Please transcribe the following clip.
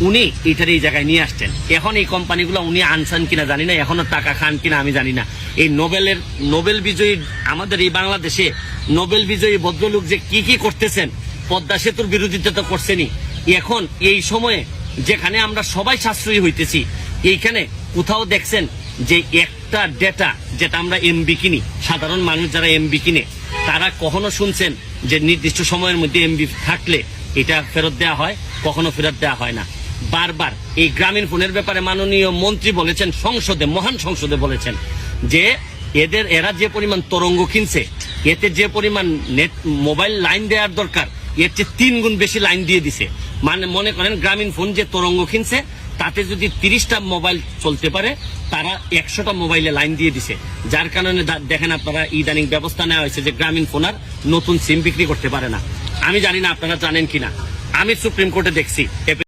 উনি এটার এই জায়গায় নিয়ে আসছেন। এখন এই কোম্পানিগুলো উনি আনছেন কিনা জানি না, এখনো টাকা খান কিনা আমি জানি না। এই নোবেল বিজয়ী আমাদের এই বাংলাদেশে নোবেল বিজয়ী ভদ্রলোক যে কি করতেছেন, পদ্মা সেতুর বিরোধিতা তো করছেনই। এখন এই সময়ে যেখানে আমরা সবাই সাশ্রয়ী হইতেছি, এইখানে কোথাও দেখছেন যে একটা ডেটা যেটা আমরা এমবি কিনি, সাধারণ মানুষ যারা এমবি কিনে তারা কখনো শুনছেন যে নির্দিষ্ট সময়ের মধ্যে এমবি থাকলে এটা ফেরত দেওয়া হয়? কখনো ফেরত দেওয়া হয় না। বারবার এই গ্রামীণ ফোনের ব্যাপারে মাননীয় মন্ত্রী বলেছেন, সংসদে, মহান সংসদে বলেছেন যে এরা যে পরিমাণ তরঙ্গ কিনছে, এতে যে পরিমাণ নেট মোবাইল লাইন দেওয়ার দরকার এর চেয়ে 3 গুণ বেশি লাইন দিয়ে দিছে। মানে মনে করেন গ্রামীণ ফোন যে তরঙ্গ কিনছে তাতে যদি 30টা মোবাইল চলতে পারে, তারা 100টা মোবাইলে লাইন দিয়ে দিছে। যার কারণে দেখেন আপনারা ইদানিং ব্যবস্থা নেওয়া হয়েছে যে গ্রামীণ ফোন আর নতুন সিম বিক্রি করতে পারে না। আমি জানি না আপনারা জানেন কিনা, আমি সুপ্রিম কোর্টে দেখছি